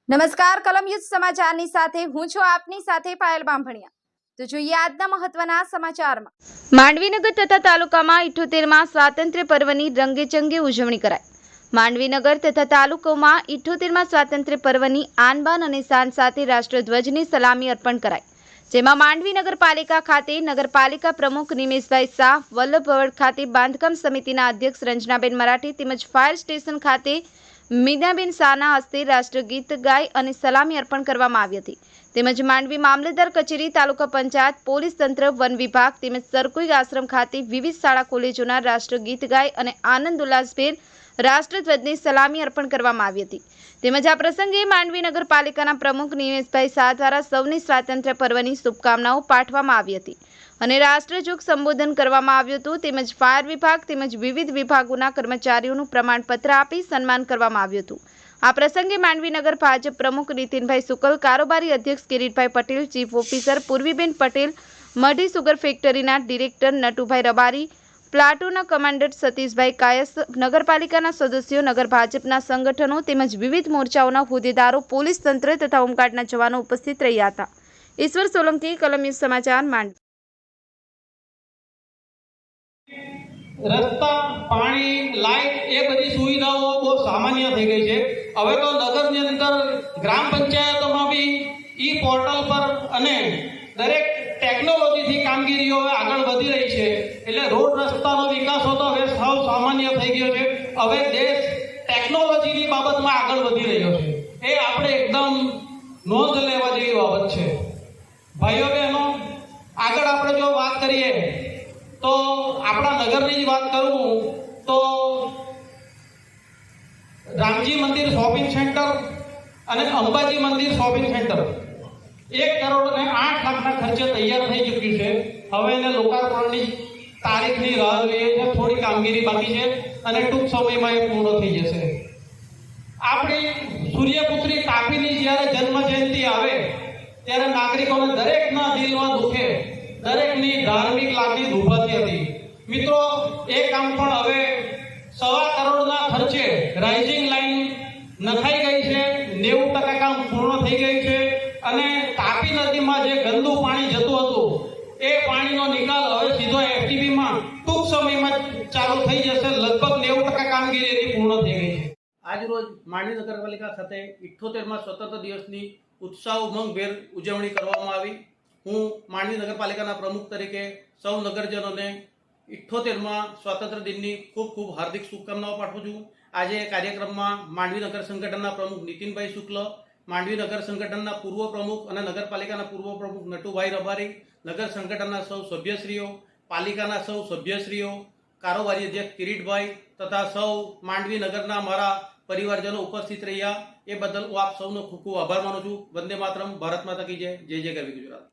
નમસ્કાર કલમ યુદ્ધ સમાચારની સાથે હું છું આપની સાથે પાયલ બામભણિયા। તો જોઈએ આજના મહત્વના સમાચારમાં। માંડવીનગર તથા તાલુકામાં 78માં સ્વાતંત્ર્ય પર્વની રંગેચંગે ઉજવણી કરાઈ। માંડવીનગર તથા તાલુકામાં 78માં સ્વાતંત્ર્ય પર્વની આનબાન અને શાન સાથે રાષ્ટ્રધ્વજની સલામી અર્પણ કરાઈ, જેમાં માંડવી નગરપાલિકા ખાતે નગરપાલિકા પ્રમુખ નિમેશભાઈ શાહ, વલ્લભભવન ખાતે બાંધકામ સમિતિના અધ્યક્ષ રંજનાબેન મરાઠી તેમજ ફાયર સ્ટેશન ખાતે મીનાબેન શાહના હસ્તે રાષ્ટ્રગીત ગાય અને સલામી અર્પણ કરવામાં આવી હતી। તેમજ માંડવી મામલતદાર કચેરી, તાલુકા પંચાયત, પોલીસ તંત્ર, વન વિભાગ તેમજ સરકુઈ આશ્રમ ખાતે વિવિધ શાળા કોલેજોના રાષ્ટ્રગીત ગાય અને આનંદ ઉલ્લાસભેર રાષ્ટ્રધ્વજની સલામી અર્પણ કરવામાં આવી હતી। તેમજ આ પ્રસંગે માંડવી નગરપાલિકાના પ્રમુખ નિમેશભાઈ શાહ દ્વારા સૌની સ્વાતંત્ર્ય પર્વની શુભકામનાઓ પાઠવવામાં આવી હતી અને રાષ્ટ્રજોગ સંબોધન કરવામાં આવ્યું હતું। તેમજ ફાયર વિભાગ તેમજ વિવિધ વિભાગોના કર્મચારીઓનું પ્રમાણપત્ર આપી સન્માન કરવામાં આવ્યું હતું। આ પ્રસંગે માંડવી નગર ભાજપ પ્રમુખ નીતિનભાઈ શુકલ, કારોબારી અધ્યક્ષ Kiritbhai Patel, chief officer Purviben Patel, Madhi sugar ફેક્ટરીના ડિરેક્ટર નટુભાઈ રબારી, પ્લાટુના કમાન્ડર સતીશભાઈ કાયસ, નગરપાલિકાના સદસ્યો, નગર ભાજપના સંગઠનો તેમજ વિવિધ મોરચાઓના હોદ્દેદારો, પોલીસ તંત્ર તથા હોમગાર્ડના જવાનો ઉપસ્થિત રહ્યા હતા। ઈશ્વર સોલંકી, કલમ યુદ્ધ સમાચાર, માંડવી। રસ્તા, પાણી, લાઇટ એ બધી સુવિધાઓ બહુ સામાન્ય થઈ ગઈ છે। હવે તો નગરની અંદર ગ્રામ પંચાયતોમાં બી ઈ પોર્ટલ પર અને દરેક ટેકનોલોજીથી કામગીરીઓ આગળ વધી રહી છે। એટલે રોડ રસ્તાનો વિકાસ તો હવે સાવ સામાન્ય થઈ ગયો છે। હવે દેશ ટેકનોલોજીની બાબતમાં આગળ વધી રહ્યો છે, એ આપણે એકદમ નોંધ લેવા જેવી બાબત છે। ભાઈઓ બહેનો, આગળ આપણે જો વાત કરીએ તો આપણા નગરની જ વાત કરું તો રામજી મંદિર શોપિંગ સેન્ટર અને અંબાજી મંદિર શોપિંગ સેન્ટર 1 કરોડ અને 8 લાખના ખર્ચે તૈયાર થઈ ચૂક્યું છે। હવે એને લોકાર્પણની તારીખની રાહ જોઈએ છે, થોડી કામગીરી બાકી છે અને ટૂંક સમયમાં એ પૂર્ણ થઈ જશે। આપણી સૂર્યપુત્રી તાપીની જ્યારે જન્મ જયંતિ આવે ત્યારે નાગરિકોને દરેકના દિલમાં દુખે, દરેકની ધાર્મિક લાગણી દુભાતી હતી। મિત્રો, એ કામ પણ હવે 1.25 કરોડના ખર્ચે રાઇઝિંગ લાઇન નખાઈ ગઈ છે, 90% કામ પૂર્ણ થઈ ગયું છે અને તાપી નદીમાં જે ગંદુ પાણી જતું હતું એ પાણીનો નિકાલ હવે સીધો એફટીબીમાં ટૂંક સમયમાં ચાલુ થઈ જશે। લગભગ 90% કામગીરી એની પૂર્ણ થઈ ગઈ છે। આજ રોજ માંડવી નગરપાલિકા ખાતે 78માં સ્વતંત્ર દિવસની ઉત્સાહ ઉમંગભેર ઉજવણી કરવામાં આવી। હું માંડવી નગરપાલિકાના પ્રમુખ તરીકે સૌ નગરજનોને 78માં સ્વાતંત્ર્ય દિનની ખૂબ ખૂબ હાર્દિક શુભકામનાઓ પાઠવું છું। આજે કાર્યક્રમમાં માંડવી નગર સંગઠનના પ્રમુખ નીતિનભાઈ શુક્લ, માંડવી નગર સંગઠનના પૂર્વ પ્રમુખ અને નગરપાલિકાના પૂર્વ પ્રમુખ નટુભાઈ રબારી, નગર સંગઠનના સૌ સભ્યશ્રીઓ, પાલિકાના સૌ સભ્યશ્રીઓ, કારોબારી અધ્યક્ષ કિરીટભાઈ તથા સૌ માંડવી નગરના મારા પરિવારજનો ઉપસ્થિત રહ્યા, એ બદલ હું આપ સૌનો ખૂબ ખૂબ આભાર માનું છું। વંદે માતરમ, ભારત માતા કી જય, જય જય ગરવી ગુજરાત।